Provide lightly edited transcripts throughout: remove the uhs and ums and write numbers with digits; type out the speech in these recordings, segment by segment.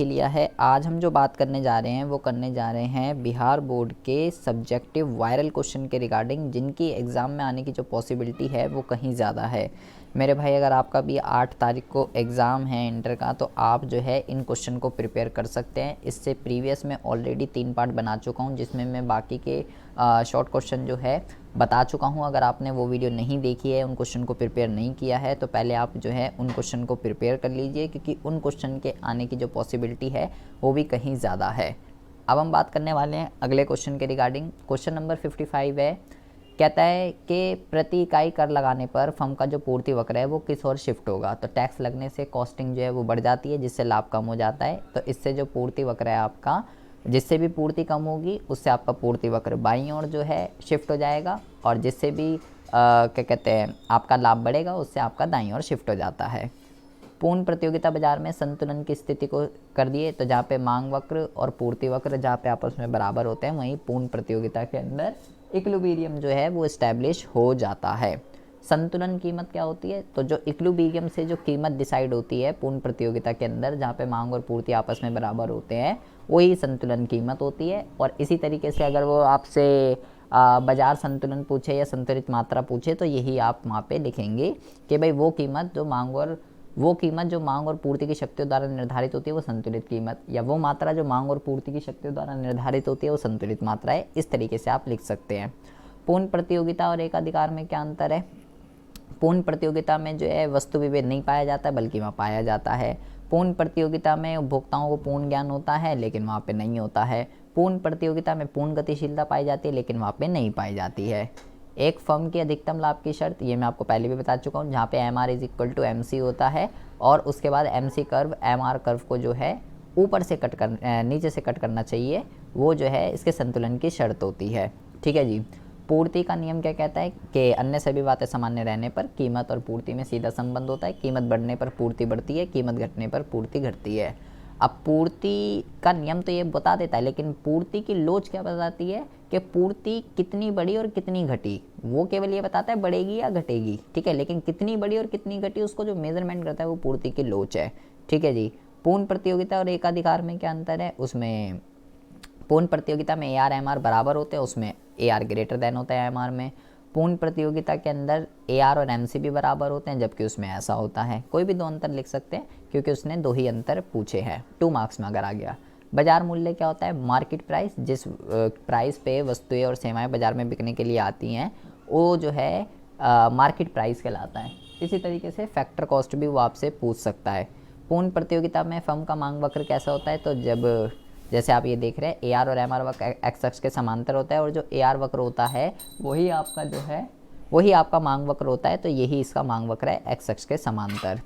लिया है। आज हम जो बात करने जा रहे हैं वो करने जा रहे हैं बिहार बोर्ड के सब्जेक्टिव वायरल क्वेश्चन के रिगार्डिंग, जिनकी एग्ज़ाम में आने की जो पॉसिबिलिटी है वो कहीं ज़्यादा है। मेरे भाई, अगर आपका भी 8 तारीख को एग्ज़ाम है इंटर का, तो आप जो है इन क्वेश्चन को प्रिपेयर कर सकते हैं। इससे प्रीवियस में ऑलरेडी 3 पार्ट बना चुका हूँ, जिसमें मैं बाकी के शॉर्ट क्वेश्चन जो है बता चुका हूँ। अगर आपने वो वीडियो नहीं देखी है, उन क्वेश्चन को प्रिपेयर नहीं किया है, तो पहले आप जो है उन क्वेश्चन को प्रिपेयर कर लीजिए, क्योंकि उन क्वेश्चन के आने की जो पॉसिबिलिटी है वो भी कहीं ज़्यादा है। अब हम बात करने वाले हैं अगले क्वेश्चन के रिगार्डिंग। क्वेश्चन नंबर 55 है, कहता है कि प्रति इकाई कर लगाने पर फर्म का जो पूर्ति वक्र है वो किस ओर शिफ्ट होगा। तो टैक्स लगने से कॉस्टिंग जो है वो बढ़ जाती है, जिससे लाभ कम हो जाता है। तो इससे जो पूर्ति वक्र है आपका, जिससे भी पूर्ति कम होगी उससे आपका पूर्ति वक्र बाईं ओर जो है शिफ्ट हो जाएगा, और जिससे भी क्या कहते हैं आपका लाभ बढ़ेगा उससे आपका दाईं ओर शिफ्ट हो जाता है। पूर्ण प्रतियोगिता बाजार में संतुलन की स्थिति को कर दिए, तो जहाँ पे मांग वक्र और पूर्ति वक्र जहाँ पे आपस में बराबर होते हैं, वहीं पूर्ण प्रतियोगिता के अंदर इक्विलिब्रियम जो है वो इस्टेब्लिश हो जाता है। संतुलन कीमत क्या होती है? तो जो इक्विलिब्रियम से जो कीमत डिसाइड होती है पूर्ण प्रतियोगिता के अंदर, जहाँ पे मांग और पूर्ति आपस में बराबर होते हैं, वही संतुलन कीमत होती है। और इसी तरीके से अगर वो आपसे बाजार संतुलन पूछे या संतुलित मात्रा पूछे, तो यही आप वहाँ पे लिखेंगे कि भाई वो कीमत जो मांग और पूर्ति की शक्तियों द्वारा निर्धारित होती है वो संतुलित कीमत, या वो मात्रा जो मांग और पूर्ति की शक्तियों द्वारा निर्धारित होती है वो संतुलित मात्रा है। इस तरीके से आप लिख सकते हैं। पूर्ण प्रतियोगिता और एकाधिकार में क्या अंतर है? पूर्ण प्रतियोगिता में जो है वस्तु विभेद नहीं पाया जाता, बल्कि वहाँ पाया जाता है। पूर्ण प्रतियोगिता में उपभोक्ताओं को पूर्ण ज्ञान होता है, लेकिन वहाँ पे नहीं होता है। पूर्ण प्रतियोगिता में पूर्ण गतिशीलता पाई जाती है, लेकिन वहाँ पे नहीं पाई जाती है। एक फर्म की अधिकतम लाभ की शर्त, ये मैं आपको पहले भी बता चुका हूँ, जहाँ पे M R is equal to M C होता है, और उसके बाद M C curve M R curve को जो है ऊपर से नीचे से कट करना चाहिए, वो जो है इसके संतुलन की शर्त होती है। ठीक है जी। पूर्ति का नियम क्या कहता है कि अन्य सभी बातें सामान्य रहने पर कीमत और पूर्ति में सीधा संबंध होता है। कीमत बढ़ने पर पूर्ति बढ़ती है, कीमत घटने पर पूर्ति घटती है। अब पूर्ति का नियम तो ये बता देता है, लेकिन पूर्ति की लोच क्या बताती है कि पूर्ति कितनी बढ़ी और कितनी घटी, वो केवल ये बताता है बढ़ेगी या घटेगी। ठीक है, लेकिन कितनी बढ़ी और कितनी घटी उसको जो मेजरमेंट करता है वो पूर्ति की लोच है। ठीक है जी। पूर्ण प्रतियोगिता और एकाधिकार में क्या अंतर है? उसमें पूर्ण प्रतियोगिता में ए आर एम आर बराबर होते हैं, उसमें ए आर ग्रेटर देन होता है एम आर में। पूर्ण प्रतियोगिता के अंदर ए आर और एम सी भी बराबर होते हैं, जबकि उसमें ऐसा होता है। कोई भी दो अंतर लिख सकते हैं, क्योंकि उसने 2 ही अंतर पूछे हैं। 2 मार्क्स में अगर आ गया। बाजार मूल्य क्या होता है? मार्केट प्राइस, जिस प्राइस पे वस्तुएं और सेवाएं बाजार में बिकने के लिए आती हैं, वो जो है मार्केट प्राइस कहलाता है। इसी तरीके से फैक्टर कॉस्ट भी वो आपसे पूछ सकता है। पूर्ण प्रतियोगिता में फर्म का मांग वक्र कैसा होता है? तो जब जैसे आप ये देख रहे हैं, ए आर और एम आर वक्र एक्स अक्ष के समांतर होता है, और जो ए आर वक्र होता है वही आपका जो है वही आपका मांग वक्र होता है। तो यही इसका मांग वक्र है, एक्स अक्ष के समांतर।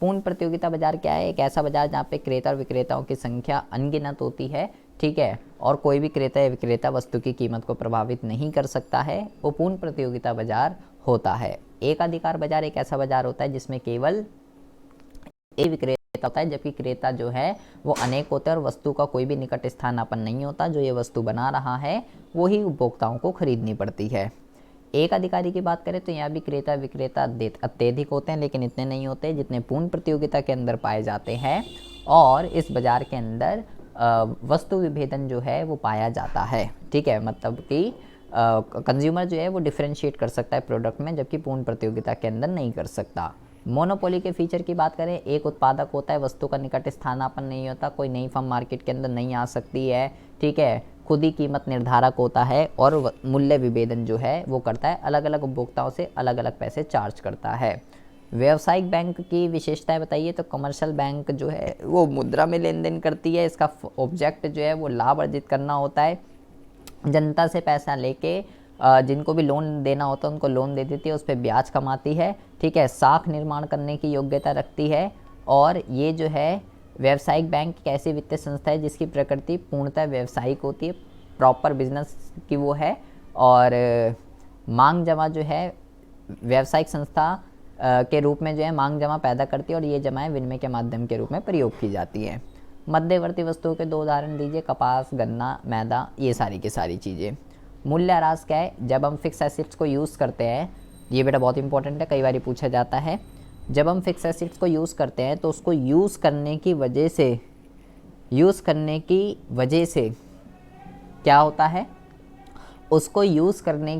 पूर्ण प्रतियोगिता बाजार क्या है? एक ऐसा बाजार जहाँ पे क्रेता और विक्रेताओं की संख्या अनगिनत होती है। ठीक है, और कोई भी क्रेता या विक्रेता वस्तु की कीमत को प्रभावित नहीं कर सकता है, वो पूर्ण प्रतियोगिता बाजार होता है। एकाधिकार बाजार एक ऐसा बाजार होता है जिसमें केवल एक विक्रेता होता है, जबकि क्रेता जो है वो अनेक होते हैं, और वस्तु का कोई भी निकट स्थानापन्न नहीं होता। जो ये वस्तु बना रहा है वही उपभोक्ताओं को खरीदनी पड़ती है। एक अधिकारी की बात करें तो यहाँ भी क्रेता विक्रेता अत्यधिक होते हैं, लेकिन इतने नहीं होते जितने पूर्ण प्रतियोगिता के अंदर पाए जाते हैं। और इस बाजार के अंदर वस्तु विभेदन जो है वो पाया जाता है। ठीक है, मतलब कि कंज्यूमर जो है वो डिफ्रेंशिएट कर सकता है प्रोडक्ट में, जबकि पूर्ण प्रतियोगिता के अंदर नहीं कर सकता। मोनोपोली के फीचर की बात करें, एक उत्पादक होता है, वस्तु का निकट स्थानापन्न नहीं होता, कोई नई फर्म मार्केट के अंदर नहीं आ सकती है। ठीक है, खुद ही कीमत निर्धारक होता है, और मूल्य विभेदन जो है वो करता है, अलग अलग उपभोक्ताओं से अलग अलग पैसे चार्ज करता है। व्यावसायिक बैंक की विशेषताएं बताइए। तो कमर्शियल बैंक जो है वो मुद्रा में लेन देन करती है, इसका ऑब्जेक्ट जो है वो लाभ अर्जित करना होता है। जनता से पैसा लेके जिनको भी लोन देना होता है उनको लोन दे देती है, उस पर ब्याज कमाती है। ठीक है, साख निर्माण करने की योग्यता रखती है। और ये जो है व्यावसायिक बैंक एक ऐसी वित्तीय संस्था है जिसकी प्रकृति पूर्णतः व्यावसायिक होती है, प्रॉपर बिजनेस की वो है। और मांग जमा जो है व्यावसायिक संस्था के रूप में जो है मांग जमा पैदा करती है, और ये जमाएं विनिमय के माध्यम के रूप में प्रयोग की जाती है। मध्यवर्ती वस्तुओं के 2 उदाहरण दीजिए। कपास, गन्ना, मैदा, ये सारी की सारी चीज़ें। मूल्यह्रास क्या है? जब हम फिक्स एसेट्स को यूज़ करते हैं, ये बेटा बहुत इंपॉर्टेंट है, कई बार पूछा जाता है। जब हम फिक्स एसेट्स को यूज़ करते हैं तो उसको यूज़ करने की वजह से यूज़ करने की वजह से क्या होता है, उसको यूज़ करने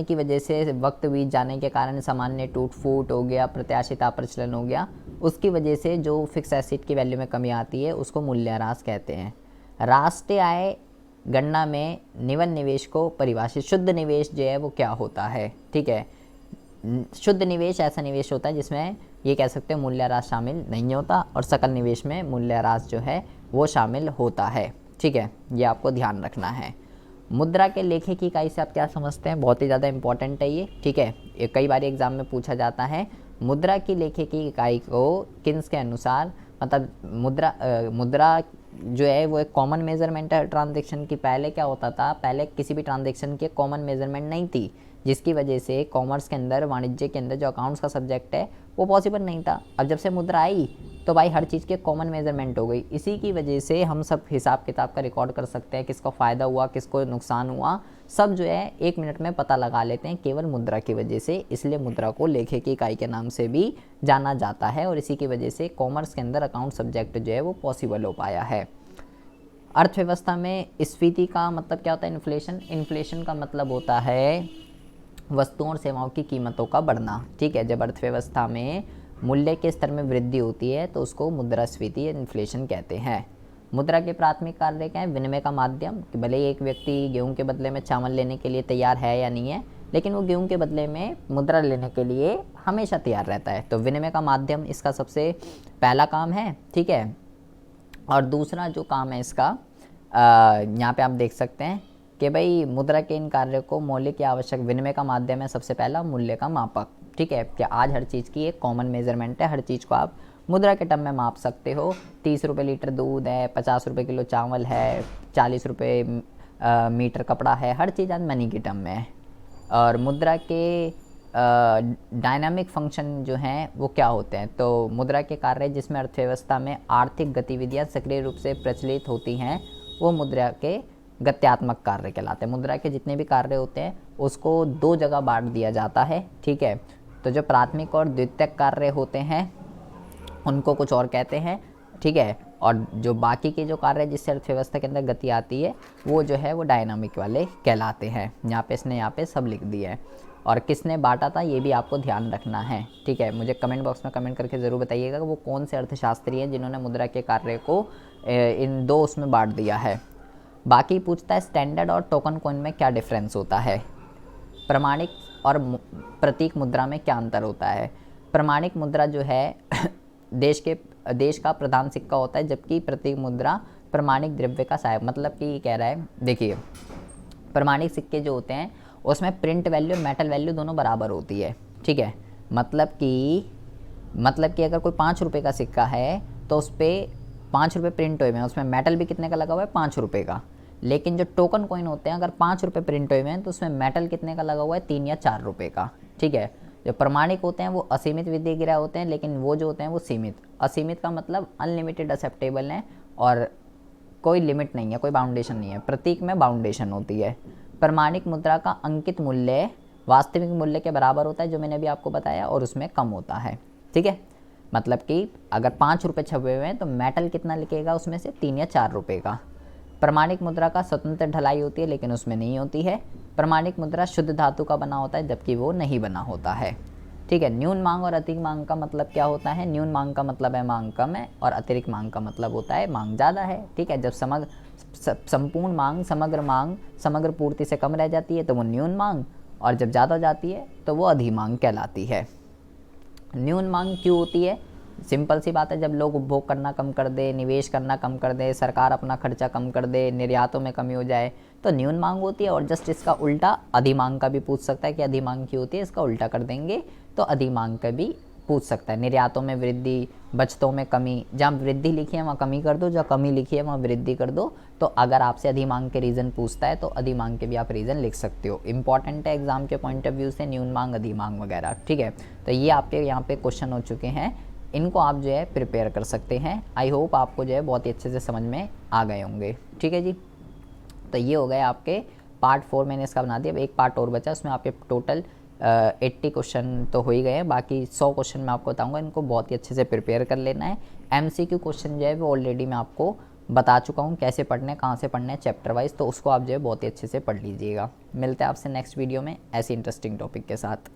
की वजह से वक्त बीत जाने के कारण सामान्य टूट फूट हो गया, प्रत्याशित प्रचलन हो गया, उसकी वजह से जो फिक्स एसेट की वैल्यू में कमी आती है उसको मूल्यह्रास कहते हैं। राष्ट्रीय आय गणना में निवन निवेश को परिभाषित, शुद्ध निवेश जो है वो क्या होता है, ठीक है। शुद्ध निवेश ऐसा निवेश होता है जिसमें ये कह सकते हैं मूल्यह्रास शामिल नहीं होता, और सकल निवेश में मूल्यह्रास जो है वो शामिल होता है, ठीक है। ये आपको ध्यान रखना है। मुद्रा के लेखे की इकाई से आप क्या समझते हैं, बहुत ही ज़्यादा इंपॉर्टेंट है ये, ठीक है। ये कई बार एग्जाम में पूछा जाता है। मुद्रा की लेखे की इकाई को किन्स के अनुसार, मतलब मुद्रा जो है वो एक कॉमन मेजरमेंट है ट्रांजैक्शन की। पहले क्या होता था, पहले किसी भी ट्रांजैक्शन की कॉमन मेजरमेंट नहीं थी, जिसकी वजह से कॉमर्स के अंदर, वाणिज्य के अंदर जो अकाउंट्स का सब्जेक्ट है वो पॉसिबल नहीं था। अब जब से मुद्रा आई तो भाई हर चीज़ की कॉमन मेजरमेंट हो गई। इसी की वजह से हम सब हिसाब किताब का रिकॉर्ड कर सकते हैं, किसको फ़ायदा हुआ, किसको नुकसान हुआ, सब जो है 1 मिनट में पता लगा लेते हैं केवल मुद्रा की वजह से। इसलिए मुद्रा को लेखे की इकाई के नाम से भी जाना जाता है, और इसी की वजह से कॉमर्स के अंदर अकाउंट सब्जेक्ट जो है वो पॉसिबल हो पाया है। अर्थव्यवस्था में स्फीति का मतलब क्या होता है, इन्फ्लेशन। इन्फ्लेशन का मतलब होता है वस्तुओं और सेवाओं की कीमतों का बढ़ना, ठीक है। जब अर्थव्यवस्था में मूल्य के स्तर में वृद्धि होती है तो उसको मुद्रास्फीति या इन्फ्लेशन कहते हैं। मुद्रा के प्राथमिक कार्य क्या है, विनिमय का माध्यम, कि भले ही एक व्यक्ति गेहूं के बदले में चावल लेने के लिए तैयार है या नहीं है, लेकिन वो गेहूं के बदले में मुद्रा लेने के लिए हमेशा तैयार रहता है। तो विनिमय का माध्यम इसका सबसे पहला काम है, ठीक है। और दूसरा जो काम है इसका, यहाँ पे आप देख सकते हैं कि भाई मुद्रा के इन कार्यों को मौलिक या आवश्यक, विनिमय का माध्यम है सबसे पहला, मूल्य का मापक, ठीक है। कि आज हर चीज़ की एक कॉमन मेजरमेंट है, हर चीज़ को आप मुद्रा के टर्म में माप सकते हो। 30 रुपये लीटर दूध है, 50 रुपये किलो चावल है, 40 रुपये मीटर कपड़ा है, हर चीज़ आज मनी की टर्म में है। और मुद्रा के डायनामिक फंक्शन जो हैं वो क्या होते हैं, तो मुद्रा के कार्य जिसमें अर्थव्यवस्था में आर्थिक गतिविधियां सक्रिय रूप से प्रचलित होती हैं वो मुद्रा के गत्यात्मक कार्य कहलाते हैं। मुद्रा के जितने भी कार्य होते हैं उसको 2 जगह बांट दिया जाता है, ठीक है। तो जो प्राथमिक और द्वितीयक कार्य होते हैं उनको कुछ और कहते हैं, ठीक है। और जो बाकी के जो कार्य जिससे अर्थव्यवस्था के अंदर गति आती है वो जो है वो डायनामिक वाले कहलाते हैं। यहाँ पे सब लिख दिया है। और किसने बांटा था ये भी आपको ध्यान रखना है, ठीक है। मुझे कमेंट बॉक्स में कमेंट करके ज़रूर बताइएगा कि वो कौन से अर्थशास्त्री हैं जिन्होंने मुद्रा के कार्य को इन 2 उसमें बांट दिया है। बाकी पूछता है स्टैंडर्ड और टोकन कॉइन में क्या डिफरेंस होता है, प्रमाणिक और प्रतीक मुद्रा में क्या अंतर होता है। प्रमाणिक मुद्रा जो है देश का प्रधान सिक्का होता है, जबकि प्रतीक मुद्रा प्रमाणिक द्रव्य का सहायक, मतलब कि ये कह रहा है, देखिए प्रमाणिक सिक्के जो होते हैं उसमें प्रिंट वैल्यू मेटल वैल्यू दोनों बराबर होती है, ठीक है। मतलब कि अगर कोई 5 रुपये का सिक्का है तो उस पर 5 रुपये प्रिंट हुए हैं, उसमें मेटल भी कितने का लगा हुआ है, 5 रुपये का। लेकिन जो टोकन कॉइन होते हैं अगर 5 रुपये प्रिंट हुए हैं तो उसमें मेटल कितने का लगा हुआ है, 3 या 4 रुपये का, ठीक है। जो प्रमाणिक होते हैं वो असीमित विधिग्रह होते हैं, लेकिन वो जो होते हैं वो सीमित। असीमित का मतलब अनलिमिटेड एक्सेप्टेबल है और कोई लिमिट नहीं है, कोई बाउंडेशन नहीं है। प्रतीक में बाउंडेशन होती है। प्रमाणिक मुद्रा का अंकित मूल्य वास्तविक मूल्य के बराबर होता है, जो मैंने अभी आपको बताया, और उसमें कम होता है, ठीक है। मतलब कि अगर 5 रुपये छपे हुए हैं तो मेटल कितना लिखेगा उसमें से, 3 या 4 रुपये का। प्रमाणिक मुद्रा का स्वतंत्र ढलाई होती है लेकिन उसमें नहीं होती है। प्रमाणिक मुद्रा शुद्ध धातु का बना होता है जबकि वो नहीं बना होता है, ठीक है। न्यून मांग और अतिरिक्त मांग का मतलब क्या होता है, न्यून मांग का मतलब है मांग कम है, और अतिरिक्त मांग का मतलब होता है मांग ज़्यादा है, ठीक है। जब संपूर्ण मांग समग्र पूर्ति से कम रह जाती है तो वो न्यून मांग, और जब ज़्यादा हो जाती है तो वो अधिमांग कहलाती है। न्यून मांग क्यों होती है, सिंपल सी बात है, जब लोग उपभोग करना कम कर दे, निवेश करना कम कर दे, सरकार अपना खर्चा कम कर दे, निर्यातों में कमी हो जाए तो न्यून मांग होती है। और जस्ट इसका उल्टा अधिमांग का भी पूछ सकता है कि अधिमांग क्यों होती है, इसका उल्टा कर देंगे तो अधिमांग का भी पूछ सकता है। निर्यातों में वृद्धि, बचतों में कमी, जहाँ वृद्धि लिखी है वहाँ कमी कर दो, जहाँ कमी लिखी है वहाँ वृद्धि कर दो। तो अगर आपसे अधिमांग के रीज़न पूछता है तो अधिमांग के भी आप रीज़न लिख सकते हो। इंपॉर्टेंट है एग्जाम के पॉइंट ऑफ व्यू से न्यून मांग, अधिमांग वगैरह, ठीक है। तो ये आपके यहाँ पे क्वेश्चन हो चुके हैं, इनको आप जो है प्रिपेयर कर सकते हैं। आई होप आपको जो है बहुत ही अच्छे से समझ में आ गए होंगे, ठीक है जी। तो ये हो गए आपके पार्ट 4 मैंने इसका बना दिया। अब एक पार्ट और बचा, उसमें आपके टोटल 80 क्वेश्चन तो हो ही गए हैं, बाकी 100 क्वेश्चन मैं आपको बताऊंगा, इनको बहुत ही अच्छे से प्रिपेयर कर लेना है। MCQ क्वेश्चन जो है वो ऑलरेडी मैं आपको बता चुका हूँ कैसे पढ़ने, कहाँ से पढ़ने चैप्टर वाइज, तो उसको आप जो है बहुत ही अच्छे से पढ़ लीजिएगा। मिलते हैं आपसे नेक्स्ट वीडियो में ऐसे इंटरेस्टिंग टॉपिक के साथ।